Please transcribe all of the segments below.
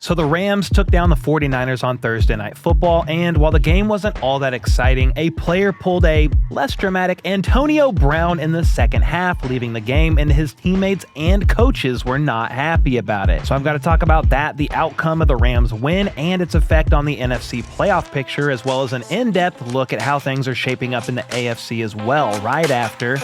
So the Rams took down the 49ers on Thursday Night Football, and while the game wasn't all that exciting, a player pulled a less dramatic Antonio Brown in the second half, leaving the game, and his teammates and coaches were not happy about it. So I've got to talk about that, the outcome of the Rams' win, and its effect on the NFC Playoff Picture, as well as an in-depth look at how things are shaping up in the AFC as well, right after...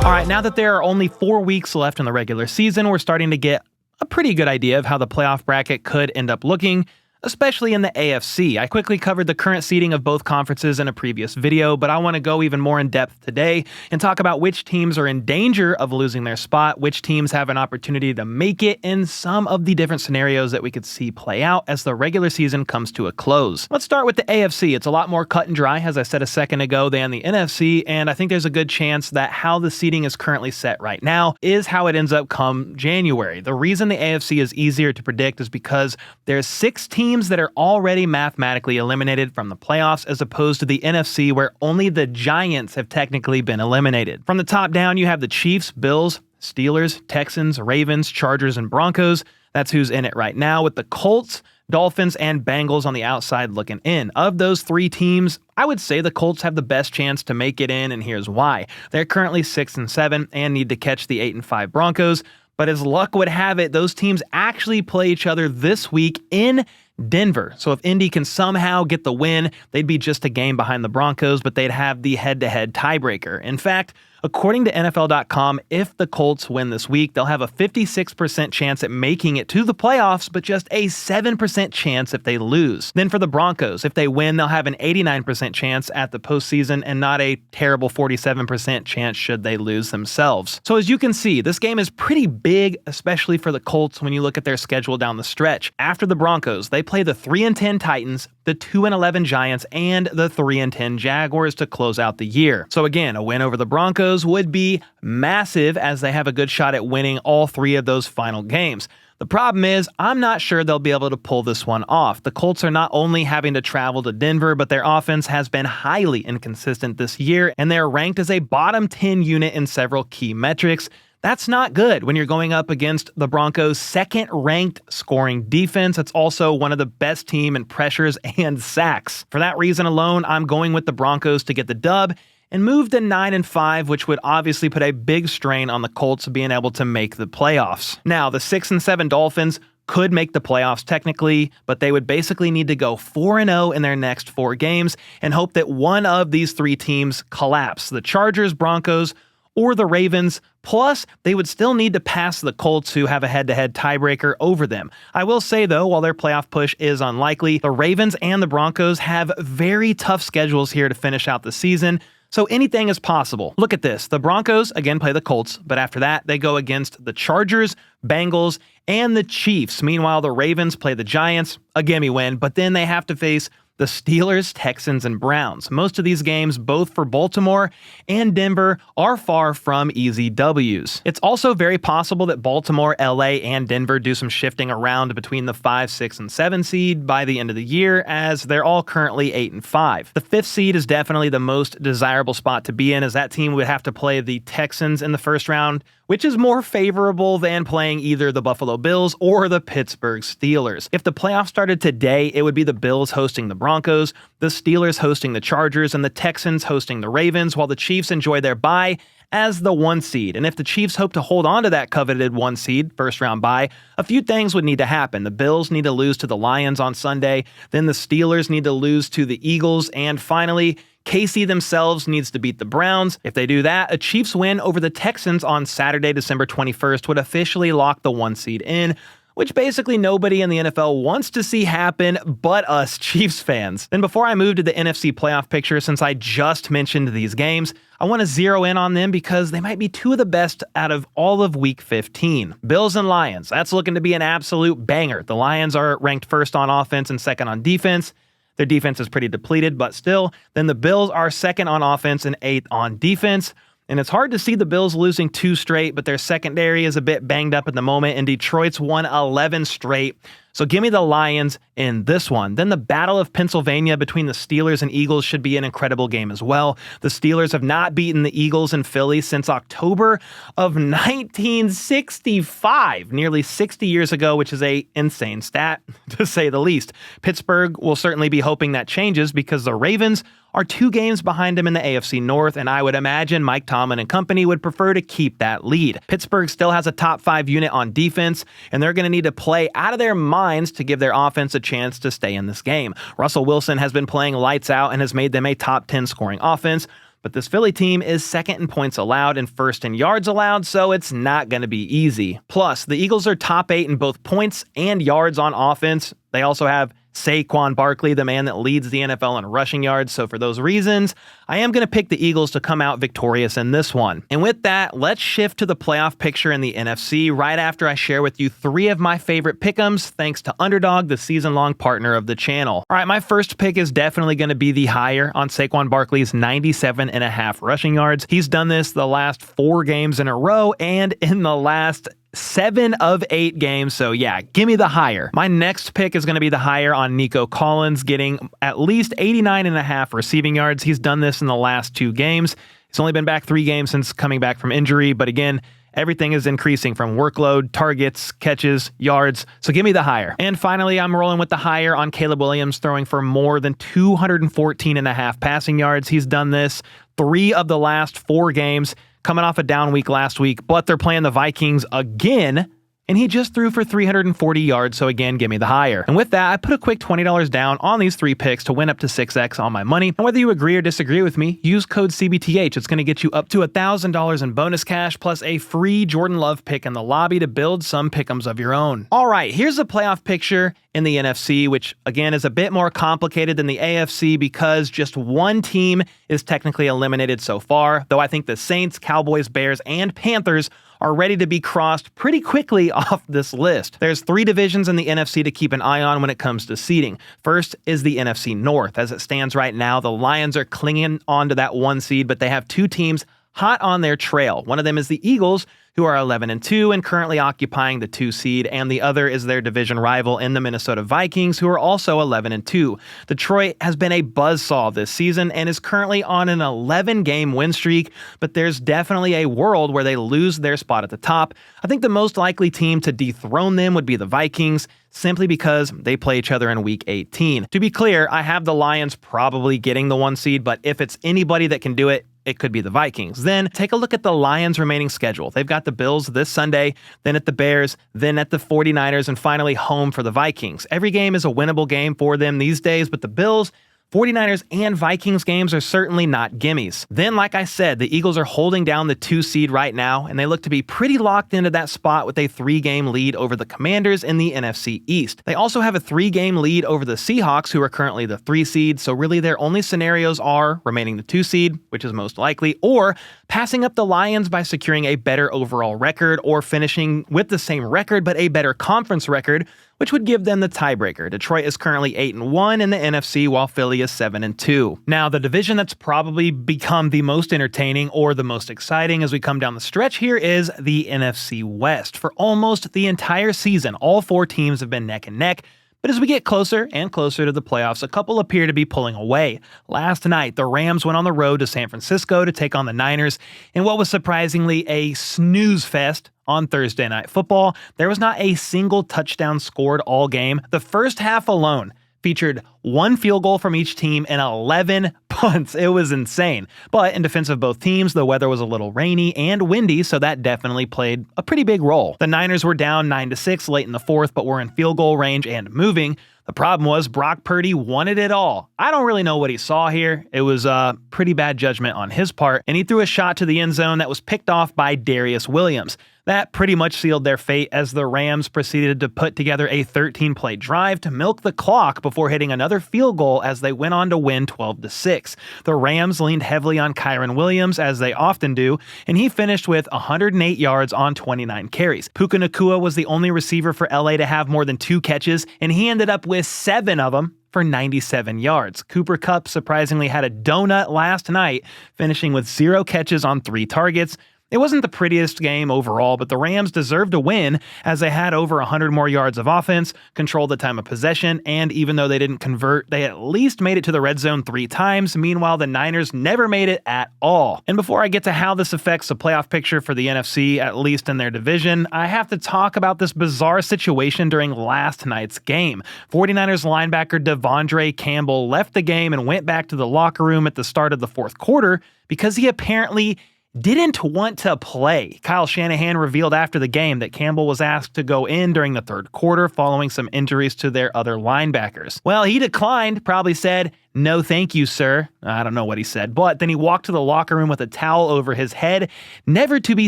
Alright, now that there are only 4 weeks left in the regular season, we're starting to get a pretty good idea of how the playoff bracket could end up looking, especially in the AFC. I quickly covered the current seeding of both conferences in a previous video, but I want to go even more in depth today and talk about which teams are in danger of losing their spot, which teams have an opportunity to make it, and some of the different scenarios that we could see play out as the regular season comes to a close. Let's start with the AFC. It's a lot more cut and dry, as I said a second ago, than the NFC, and I think there's a good chance that how the seeding is currently set right now is how it ends up come January. The reason the AFC is easier to predict is because there's 6 teams that are already mathematically eliminated from the playoffs, as opposed to the NFC where only the Giants have technically been eliminated. From the top down, you have the Chiefs, Bills, Steelers, Texans, Ravens, Chargers, and Broncos. That's who's in it right now, with the Colts, Dolphins, and Bengals on the outside looking in. Of those 3 teams, I would say the Colts have the best chance to make it in, and here's why. They're currently 6-7 and need to catch the 8-5 Broncos, but as luck would have it, those teams actually play each other this week in Denver. So if Indy can somehow get the win, they'd be just a game behind the Broncos, but they'd have the head-to-head tiebreaker. In fact, according to NFL.com, if the Colts win this week, they'll have a 56% chance at making it to the playoffs, but just a 7% chance if they lose. Then for the Broncos, if they win, they'll have an 89% chance at the postseason and not a terrible 47% chance should they lose themselves. So as you can see, this game is pretty big, especially for the Colts when you look at their schedule down the stretch. After the Broncos, they play the 3-10 Titans, the 2-11 Giants, and the 3-10 Jaguars to close out the year. So again, a win over the Broncos would be massive, as they have a good shot at winning all 3 of those final games. The problem is, I'm not sure they'll be able to pull this one off. The Colts are not only having to travel to Denver, but their offense has been highly inconsistent this year, and they're ranked as a bottom 10 unit in several key metrics. That's not good when you're going up against the Broncos' second-ranked scoring defense. It's also one of the best team in pressures and sacks. For that reason alone, I'm going with the Broncos to get the dub and move to 9-5, which would obviously put a big strain on the Colts being able to make the playoffs. Now, the 6-7 Dolphins could make the playoffs technically, but they would basically need to go 4-0 in their next 4 games and hope that one of these 3 teams collapse: the Chargers, Broncos, or the Ravens. Plus, they would still need to pass the Colts, who have a head-to-head tiebreaker over them. I will say, though, while their playoff push is unlikely, the Ravens and the Broncos have very tough schedules here to finish out the season, so anything is possible. Look at this. The Broncos, again, play the Colts, but after that, they go against the Chargers, Bengals, and the Chiefs. Meanwhile, the Ravens play the Giants, a gimme win, but then they have to face the Steelers, Texans, and Browns. Most of these games, both for Baltimore and Denver, are far from easy W's. It's also very possible that Baltimore, LA, and Denver do some shifting around between the 5, 6, and 7 seed by the end of the year, as they're all currently 8-5. The 5th seed is definitely the most desirable spot to be in, as that team would have to play the Texans in the first round, which is more favorable than playing either the Buffalo Bills or the Pittsburgh Steelers. If the playoffs started today, it would be the Bills hosting the Broncos, the Steelers hosting the Chargers, and the Texans hosting the Ravens, while the Chiefs enjoy their bye as the 1 seed. And if the Chiefs hope to hold on to that coveted 1 seed, first round bye, a few things would need to happen. The Bills need to lose to the Lions on Sunday, then the Steelers need to lose to the Eagles, and finally, KC themselves needs to beat the Browns. If they do that, a Chiefs win over the Texans on Saturday, December 21st would officially lock the 1 seed in, which basically nobody in the NFL wants to see happen but us Chiefs fans. Then before I move to the NFC playoff picture, since I just mentioned these games, I want to zero in on them because they might be 2 of the best out of all of Week 15. Bills and Lions, that's looking to be an absolute banger. The Lions are ranked 1st on offense and 2nd on defense. Their defense is pretty depleted, but still. Then the Bills are 2nd on offense and 8th on defense. And it's hard to see the Bills losing 2 straight, but their secondary is a bit banged up at the moment, and Detroit's won 11 straight. So give me the Lions in this one. Then the Battle of Pennsylvania between the Steelers and Eagles should be an incredible game as well. The Steelers have not beaten the Eagles in Philly since October of 1965, nearly 60 years ago, which is a insane stat, to say the least. Pittsburgh will certainly be hoping that changes because the Ravens are 2 games behind him in the AFC North, and I would imagine Mike Tomlin and company would prefer to keep that lead. Pittsburgh still has a top 5 unit on defense, and they're going to need to play out of their minds to give their offense a chance to stay in this game. Russell Wilson has been playing lights out and has made them a top 10 scoring offense, but this Philly team is second in points allowed and first in yards allowed, so it's not going to be easy. Plus, the Eagles are top 8 in both points and yards on offense. They also have Saquon Barkley, the man that leads the NFL in rushing yards. So for those reasons, I am going to pick the Eagles to come out victorious in this one. And with that, let's shift to the playoff picture in the NFC right after I share with you 3 of my favorite pick'ems, thanks to Underdog, the season-long partner of the channel. All right, my first pick is definitely going to be the higher on Saquon Barkley's 97.5 rushing yards. He's done this the last 4 games in a row and in the last 7 of 8 games, so yeah, give me the higher. My next pick is going to be the higher on Nico Collins, getting at least 89.5 receiving yards. He's done this in the last 2 games. He's only been back 3 games since coming back from injury, but again, everything is increasing from workload, targets, catches, yards, so give me the higher. And finally, I'm rolling with the higher on Caleb Williams, throwing for more than 214.5 passing yards. He's done this 3 of the last 4 games, coming off a down week last week, but they're playing the Vikings again, and he just threw for 340 yards, so again, give me the higher. And with that, I put a quick $20 down on these 3 picks to win up to 6x on my money. And whether you agree or disagree with me, use code CBTH. It's going to get you up to $1,000 in bonus cash, plus a free Jordan Love pick in the lobby to build some pick'ems of your own. All right, here's the playoff picture in the NFC, which again is a bit more complicated than the AFC because just one team is technically eliminated so far, though I think the Saints, Cowboys, Bears, and Panthers are ready to be crossed pretty quickly off this list. There's 3 divisions in the NFC to keep an eye on when it comes to seeding. First is the NFC North. As it stands right now, the Lions are clinging on to that 1 seed, but they have 2 teams hot on their trail. One of them is the Eagles, who are 11-2 and currently occupying the 2 seed, and the other is their division rival in the Minnesota Vikings, who are also 11-2. Detroit has been a buzzsaw this season and is currently on an 11-game win streak, but there's definitely a world where they lose their spot at the top. I think the most likely team to dethrone them would be the Vikings, simply because they play each other in Week 18. To be clear, I have the Lions probably getting the 1 seed, but if it's anybody that can do it, it could be the Vikings. Then take a look at the Lions' remaining schedule. They've got the Bills this Sunday, then at the Bears, then at the 49ers, and finally home for the Vikings. Every game is a winnable game for them these days, but the Bills, 49ers, and Vikings games are certainly not gimmies. Then, like I said, the Eagles are holding down the 2 seed right now, and they look to be pretty locked into that spot with a 3-game lead over the Commanders in the NFC East. They also have a 3-game lead over the Seahawks, who are currently the 3 seed, so really their only scenarios are remaining the 2 seed, which is most likely, or passing up the Lions by securing a better overall record, or finishing with the same record but a better conference record, which would give them the tiebreaker. Detroit is currently 8-1 in the NFC, while Philly is 7-2. Now, the division that's probably become the most entertaining or the most exciting as we come down the stretch here is the NFC West. For almost the entire season, all 4 teams have been neck and neck, but as we get closer and closer to the playoffs, a couple appear to be pulling away. Last night, the Rams went on the road to San Francisco to take on the Niners in what was surprisingly a snooze fest. On Thursday Night Football, there was not a single touchdown scored all game. The first half alone featured 1 field goal from each team and 11 punts. It was insane. But in defense of both teams, the weather was a little rainy and windy, so that definitely played a pretty big role. The Niners were down 9-6 late in the 4th, but were in field goal range and moving. The problem was Brock Purdy wanted it all. I don't really know what he saw here. It was a pretty bad judgment on his part, and he threw a shot to the end zone that was picked off by Darius Williams. That pretty much sealed their fate as the Rams proceeded to put together a 13-play drive to milk the clock before hitting another field goal as they went on to win 12-6. The Rams leaned heavily on Kyren Williams, as they often do, and he finished with 108 yards on 29 carries. Puka Nacua was the only receiver for LA to have more than 2 catches, and he ended up with 7 of them for 97 yards. Cooper Kupp surprisingly had a donut last night, finishing with 0 catches on 3 targets. It wasn't the prettiest game overall, but the Rams deserved to win as they had over 100 more yards of offense, controlled the time of possession, and even though they didn't convert, they at least made it to the red zone 3 times. Meanwhile, the Niners never made it at all. And before I get to how this affects the playoff picture for the NFC, at least in their division, I have to talk about this bizarre situation during last night's game. 49ers linebacker De'Vondre Campbell left the game and went back to the locker room at the start of the fourth quarter because he apparently didn't want to play. Kyle Shanahan revealed after the game that Campbell was asked to go in during the third quarter following some injuries to their other linebackers. Well, he declined, probably said, "No thank you, sir." I don't know what he said, but then he walked to the locker room with a towel over his head, never to be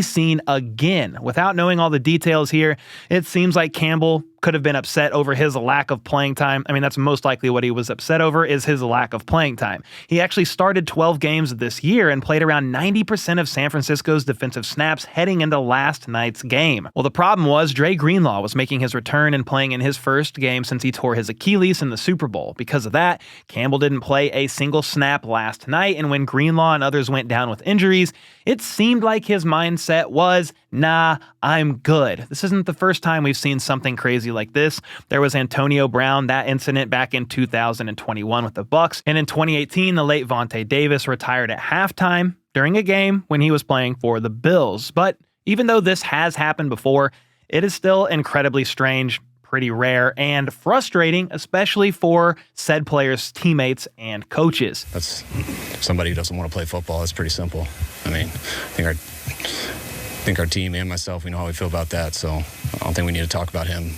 seen again. Without knowing all the details here, it seems like Campbell could have been upset over his lack of playing time. I mean, that's most likely what he was upset over, is his lack of playing time. He actually started 12 games this year and played around 90% of San Francisco's defensive snaps heading into last night's game. Well, the problem was Dre Greenlaw was making his return and playing in his first game since he tore his Achilles in the Super Bowl. Because of that, Campbell didn't play a single snap last night, and when Greenlaw and others went down with injuries, it seemed like his mindset was, nah, I'm good. This isn't the first time we've seen something crazy like this. There was Antonio Brown, that incident back in 2021 with the Bucs, and in 2018, the late Vontae Davis retired at halftime during a game when he was playing for the Bills. But even though this has happened before, it is still incredibly strange, pretty rare, and frustrating, especially for said players' teammates and coaches. That's somebody who doesn't want to play football. It's pretty simple. I mean, I think our team and myself, we know how we feel about that, so I don't think we need to talk about him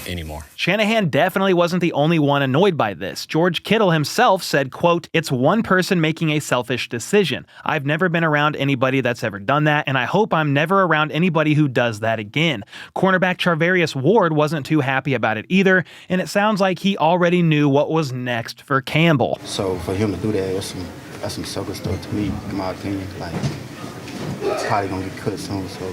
anymore. Shanahan definitely wasn't the only one annoyed by this. George Kittle himself said, quote, "It's one person making a selfish decision. I've never been around anybody that's ever done that, and I hope I'm never around anybody who does that again." Cornerback Charvarius Ward wasn't too happy about it either, and it sounds like he already knew what was next for Campbell. So for him to do that, that's some sucker stuff to me, in my opinion. Like, it's probably gonna get cut soon, so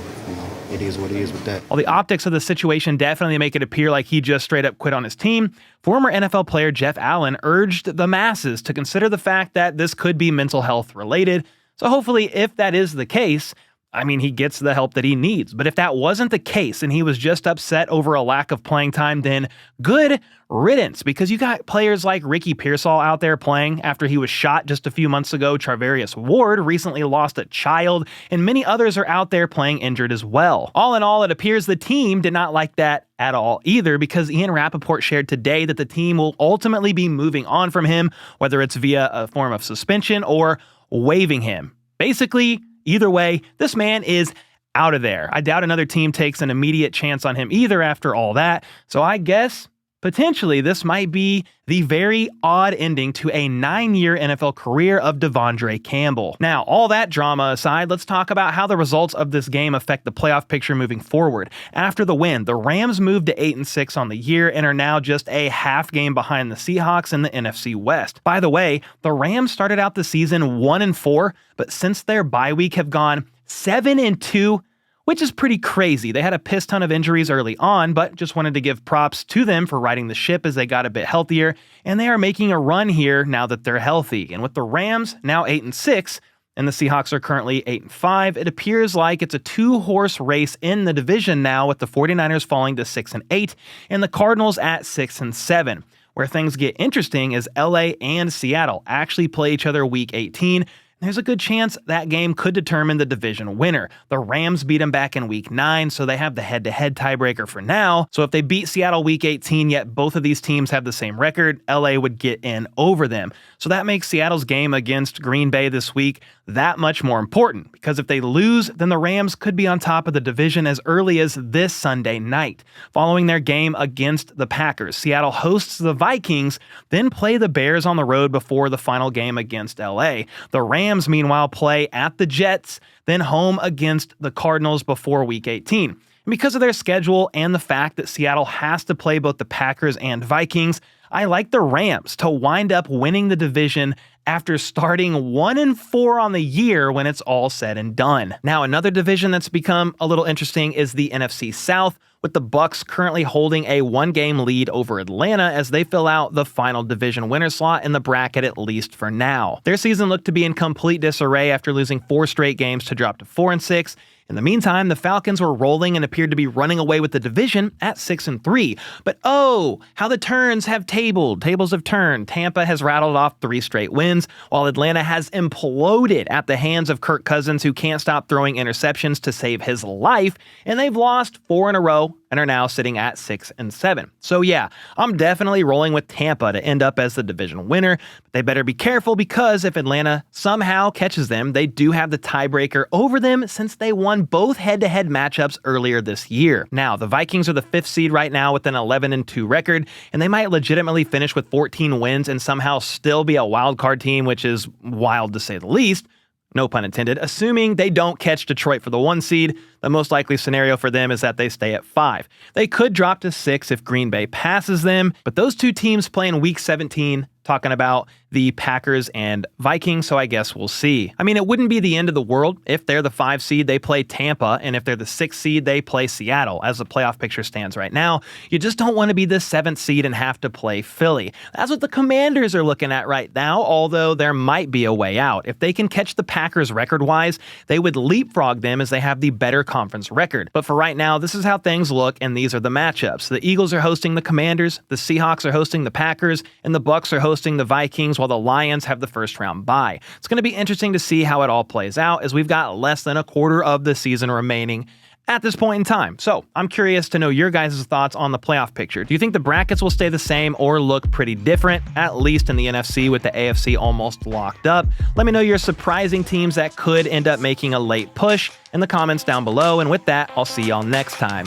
it is what it is with that. While the optics of the situation definitely make it appear like he just straight up quit on his team, former NFL player Jeff Allen urged the masses to consider the fact that this could be mental health related. So hopefully, if that is the case, I mean, he gets the help that he needs. But if that wasn't the case and he was just upset over a lack of playing time, then good riddance, because you got players like Ricky Pearsall out there playing after he was shot just a few months ago. Charvarius Ward recently lost a child, and many others are out there playing injured as well. All in all, it appears the team did not like that at all either, because Ian Rappaport shared today that the team will ultimately be moving on from him, whether it's via a form of suspension or waiving him. Basically, either way, this man is out of there. I doubt another team takes an immediate chance on him either after all that. So I guess potentially this might be the very odd ending to a 9-year NFL career of De'Vondre Campbell. Now, all that drama aside, let's talk about how the results of this game affect the playoff picture moving forward. After the win, the Rams moved to 8-6 on the year and are now just a half game behind the Seahawks in the NFC West. By the way, the Rams started out the season 1-4, but since their bye week have gone 7-2, which is pretty crazy. They had a piss ton of injuries early on, but just wanted to give props to them for riding the ship as they got a bit healthier, and they are making a run here now that they're healthy. And with the Rams now 8-6, and the Seahawks are currently 8-5, it appears like it's a two-horse race in the division now, with the 49ers falling to 6-8 and the Cardinals at 6-7. Where things get interesting is LA and Seattle actually play each other week 18. There's a good chance that game could determine the division winner. The Rams beat them back in week 9, so they have the head-to-head tiebreaker for now. So if they beat Seattle week 18, yet both of these teams have the same record, LA would get in over them. So that makes Seattle's game against Green Bay this week that much more important, because if they lose, then the Rams could be on top of the division as early as this Sunday night. Following their game against the Packers, Seattle hosts the Vikings, then play the Bears on the road before the final game against LA. The Rams, meanwhile, play at the Jets, then home against the Cardinals before week 18. And because of their schedule and the fact that Seattle has to play both the Packers and Vikings, I like the Rams to wind up winning the division after starting 1-4 on the year when it's all said and done. Now, another division that's become a little interesting is the NFC South, with the Bucs currently holding a 1-game lead over Atlanta as they fill out the final division winner slot in the bracket, at least for now. Their season looked to be in complete disarray after losing 4 straight games to drop to 4-6. In the meantime, the Falcons were rolling and appeared to be running away with the division at 6-3. But oh, how the turns have tabled. Tables have turned. Tampa has rattled off 3 straight wins, while Atlanta has imploded at the hands of Kirk Cousins, who can't stop throwing interceptions to save his life, and they've lost 4 in a row and are now sitting at 6-7. So yeah, I'm definitely rolling with Tampa to end up as the division winner, but they better be careful because if Atlanta somehow catches them, they do have the tiebreaker over them since they won both head-to-head matchups earlier this year. Now, the Vikings are the 5th seed right now with an 11-2 record, and they might legitimately finish with 14 wins and somehow still be a wild card team, which is wild to say the least. No pun intended, assuming they don't catch Detroit for the 1 seed. The most likely scenario for them is that they stay at 5. They could drop to 6 if Green Bay passes them, but those 2 teams play in Week 17, talking about the Packers and Vikings, so I guess we'll see. I mean, it wouldn't be the end of the world if they're the 5 seed, they play Tampa, and if they're the 6 seed, they play Seattle. As the playoff picture stands right now, you just don't want to be the 7th seed and have to play Philly. That's what the Commanders are looking at right now, although there might be a way out. If they can catch the Packers record-wise, they would leapfrog them as they have the better conference record. But for right now, this is how things look, and these are the matchups. The Eagles are hosting the Commanders, the Seahawks are hosting the Packers, and the Bucs are hosting the Vikings, while the Lions have the first round bye. It's going to be interesting to see how it all plays out, as we've got less than a quarter of the season remaining at this point in time. So I'm curious to know your guys' thoughts on the playoff picture. Do you think the brackets will stay the same or look pretty different, at least in the NFC with the AFC almost locked up? Let me know your surprising teams that could end up making a late push in the comments down below. And with that, I'll see y'all next time.